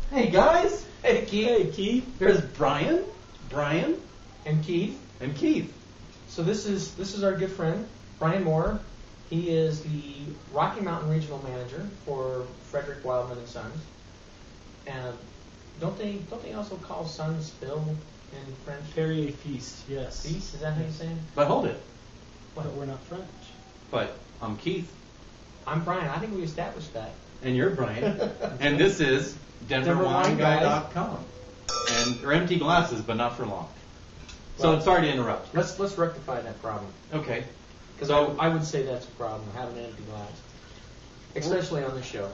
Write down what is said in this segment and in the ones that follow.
Hey guys! Hey Keith! Hey Keith. There's Brian, And Keith. and Keith. So this is our good friend, Brian Moore. He is the Rocky Mountain Regional Manager for Frederick Wildman and Sons. And don't they also call Sons Bill in French? Perrier Feast, yes. Feast, is that how you say it? But hold it. But we're not French. But I'm Keith, I'm Brian. I think we established that. and you're Brian, and this is DenverWineGuy.com. And they're empty glasses, but not for long. So Well, sorry to interrupt. Let's rectify that problem. Okay. Because So- I would say that's a problem, having an empty glass. Especially on the show.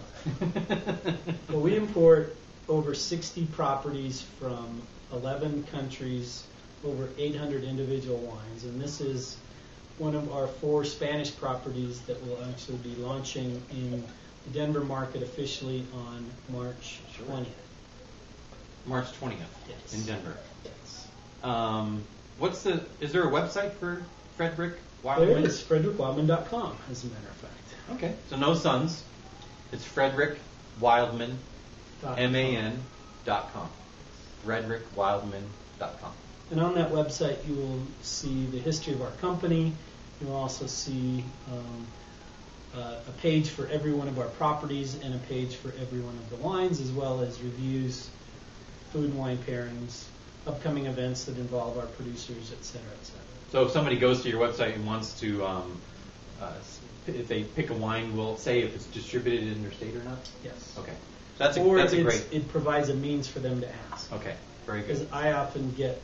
Well, we import over 60 properties from 11 countries, over 800 individual wines, and this is one of our 4 Spanish properties that will actually be launching in the Denver market officially on March 20th. March 20th Yes. in Denver. Yes. Is there a website for Frederick There Wildman? it is, frederickWildman.com, as a matter of fact. Okay. So no sons. It's Frederick Wildman, MAN.com. FrederickWildman.com. And on that website, you will see the history of our company. You will also see a page for every one of our properties and a page for every one of the wines, as well as reviews, food and wine pairings, upcoming events that involve our producers, et cetera, et cetera. So if somebody goes to your website and wants to, if they pick a wine, will say if it's distributed in their state or not? Yes. Okay. That's Or a great. it provides a means for them to ask. Okay. Very Because good. I often get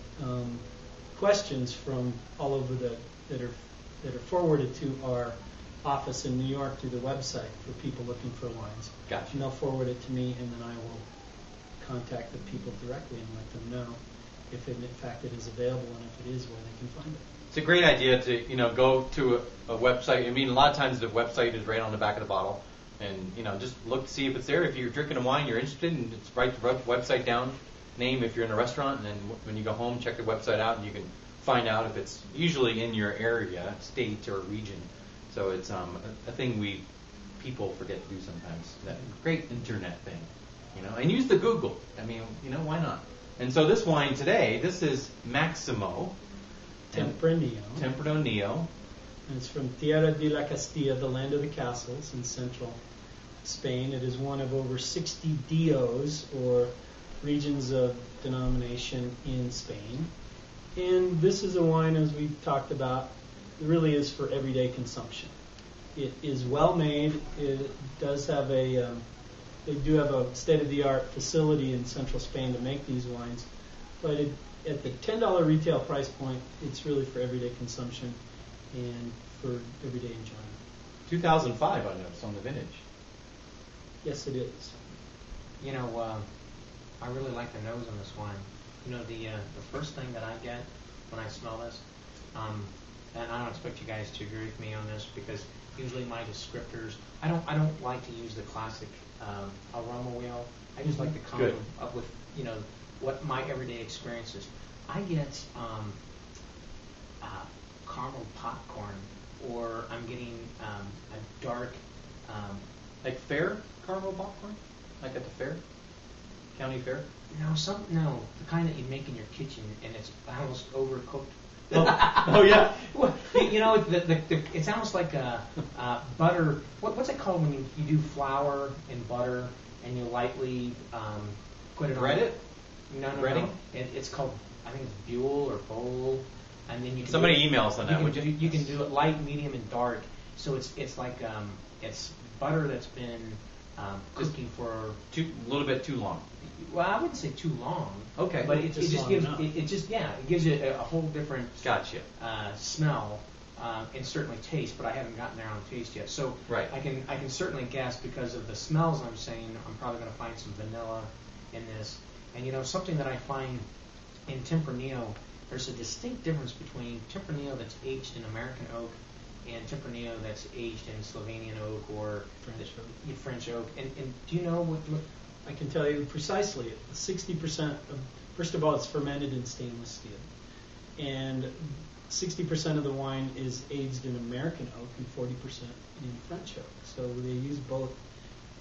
questions from all over that are forwarded to our office in New York through the website for people looking for wines. Gotcha. And they'll forward it to me, and then I will contact the people directly and let them know if in fact it is available and if it is, where they can find it. It's a great idea to go to a website. I mean, a lot of times the website is right on the back of the bottle, and just look to see if it's there. If you're drinking a wine you're interested in, it's write the website down, name if you're in a restaurant, and then when you go home, check the website out, and you can find out if it's usually in your area, state, or region. So it's a thing people forget to do sometimes. That great internet thing, and use the Google. I mean, why not? And so this wine today, this is Maximo Tempranillo. And it's from Tierra de la Castilla, the land of the castles in central Spain. It is one of over 60 DOs, or regions of denomination, in Spain. And this is a wine, as we've talked about, it really is for everyday consumption. It is well made. It does have they do have a state-of-the-art facility in central Spain to make these wines, but at the $10 retail price point, it's really for everyday consumption and for everyday enjoyment. 2005, I noticed, on the vintage. Yes, it is. I really like the nose on this wine. The first thing that I get when I smell this, and I don't expect you guys to agree with me on this, because usually my descriptors, I don't like to use the classic aroma wheel. I just like to come Good. up with what my everyday experience is. I get caramel popcorn, or I'm getting a dark. Like fair caramel popcorn? Like at the fair? County fair? No, the kind that you make in your kitchen, and it's almost overcooked. Oh yeah. Well, it's almost like a butter. What's it called when you do flour and butter and you lightly put it Bread on? it? No. Breading? It's called, I think it's Buell or Bowl, and then you can Somebody do it, emails on that, would you? You can do it light, medium, and dark. So it's like it's butter that's been cooking for A little bit too long. Well, I wouldn't say too long. Okay. But it Just just long gives enough. it gives you a whole different Gotcha. smell and certainly taste. But I haven't gotten there on taste yet. So Right. I can certainly guess, because of the smells I'm saying, I'm probably going to find some vanilla in this. And something that I find in Tempranillo, there's a distinct difference between Tempranillo that's aged in American oak and Tempranillo that's aged in Slovenian oak or French oak. And do you know what? I can tell you precisely. 60% of, first of all, it's fermented in stainless steel, and 60% of the wine is aged in American oak and 40% in French oak. So they use both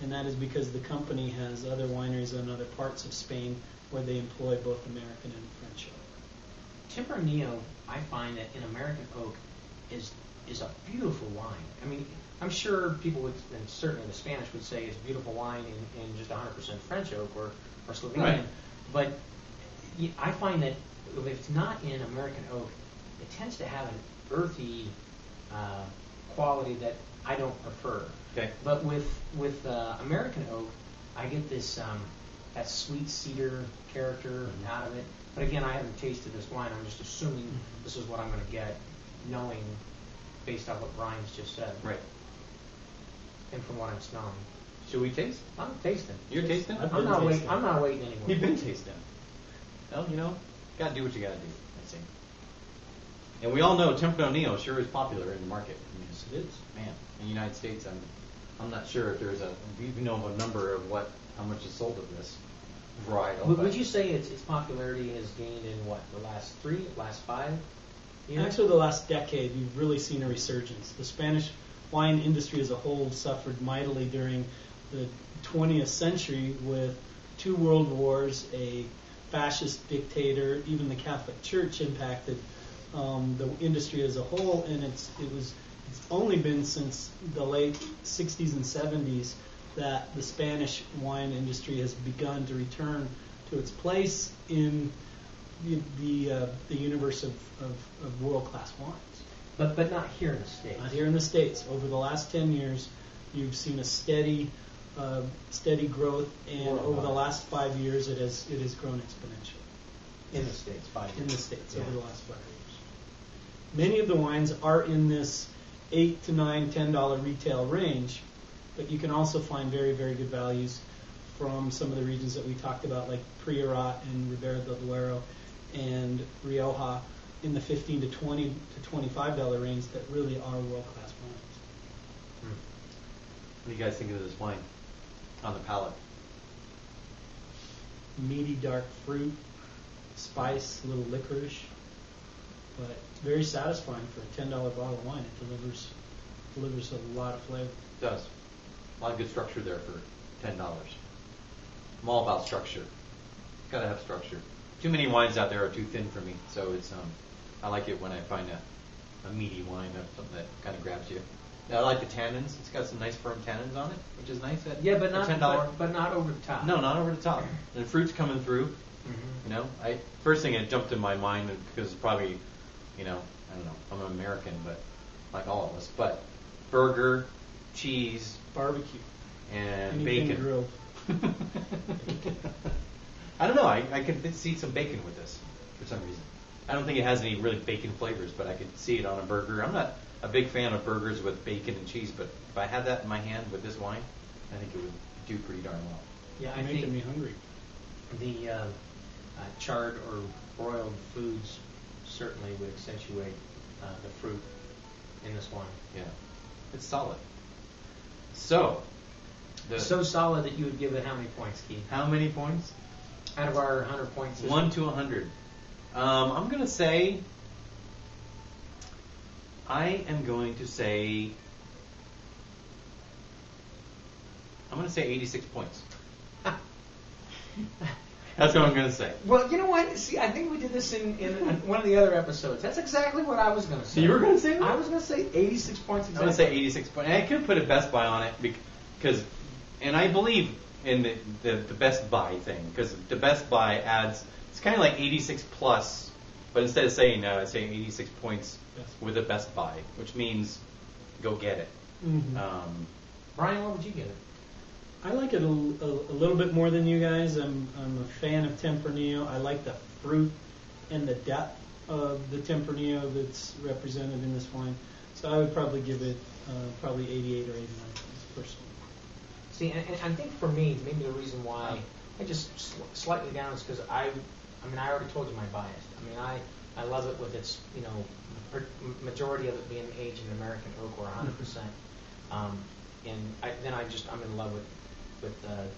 and that is because the company has other wineries in other parts of Spain where they employ both American and French oak. Tempranillo, I find that in American oak is a beautiful wine. I mean, I'm sure people would, and certainly the Spanish would say it's beautiful wine in just 100% French oak or Slovenian. Right. But I find that if it's not in American oak, it tends to have an earthy quality that I don't prefer. Okay. But with American oak, I get this that sweet cedar character out of it. But again, I haven't tasted this wine. I'm just assuming this is what I'm going to get, knowing based on what Brian's just said. Right. And from what I'm smelling. Should we taste? I'm tasting. You're tasting? I'm not waiting anymore. You've been tasting. Well, gotta do what you gotta do, I think. And we all know Tempranillo sure is popular in the market. I mean, Yes, it is. man, in the United States, I'm not sure if there's you know of a number of how much is sold of this varietal. Would you say its popularity has gained in what, the last 5 years? Actually, the last decade, you've really seen a resurgence. The Spanish wine industry as a whole suffered mightily during the 20th century with 2 world wars, a fascist dictator, even the Catholic Church impacted the industry as a whole, and it's only been since the late 60s and 70s that the Spanish wine industry has begun to return to its place in the universe of world-class wines. But not here in the States. Not here in the States. Over the last 10 years, you've seen a steady growth, and over the last 5 years, it has grown exponentially. In the States, 5 years. In the States, Yeah. over the last 5 years. Many of the wines are in this $8 to $9, $10 retail range, but you can also find very, very good values from some of the regions that we talked about, like Priorat and Ribera del Duero and Rioja, in the $15 to $20 to $25 range that really are world-class wines. What do you guys think of this wine on the palate? Meaty, dark fruit, spice, a little licorice, but very satisfying for a $10 bottle of wine. It delivers a lot of flavor. It does. A lot of good structure there for $10. I'm all about structure. Gotta have structure. Too many wines out there are too thin for me, so it's I like it when I find a meaty wine, something that kind of grabs you. I like the tannins. It's got some nice firm tannins on it, which is nice. But not $10. but not over the top. No, not over the top. And the fruit's coming through. Mm-hmm. First thing that jumped in my mind, because it's probably, I don't know, I'm an American, but like all of us, but burger, cheese, Barbecue. and Anything bacon. grilled. I don't know. I can see some bacon with this for some reason. I don't think it has any really bacon flavors, but I could see it on a burger. I'm not a big fan of burgers with bacon and cheese, but if I had that in my hand with this wine, I think it would do pretty darn well. Yeah, I You're making think me hungry. the charred or broiled foods certainly would accentuate the fruit in this wine. Yeah, it's solid. So solid that you would give it how many points, Keith? how many points? Out of our 100 points. 1 to 100. I'm going to say. I'm going to say 86 points. That's what I'm going to say. Well, you know what? See, I think we did this in one of the other episodes. That's exactly what I was going to say. You were going to say that? I was going to say 86 points exactly. I'm going to say 86 points. And I could put a Best Buy on it because, and I believe in the Best Buy thing, because the Best Buy adds, it's kind of like 86 plus, but instead of saying that, I'd say 86 points with a Best Buy, which means go get it. Mm-hmm. Brian, what would you give it? I like it a little bit more than you guys. I'm a fan of Tempranillo. I like the fruit and the depth of the Tempranillo that's represented in this wine. So I would probably give it probably 88 or 89 personally. See, and I think for me, maybe the reason why I just slightly down is because I already told you my bias. I love it with its, majority of it being aged in American oak or 100%. And I'm in love with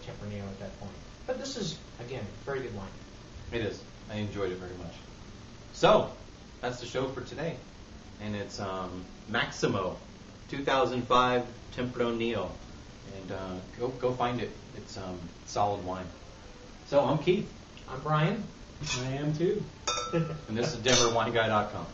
Tempranillo at that point. But this is, again, very good wine. It is. I enjoyed it very much. So, that's the show for today. And it's Maximo 2005 Tempranillo. and go find it. It's solid wine. So I'm Keith, I'm Brian. I am too. and this is DenverWineGuy.com.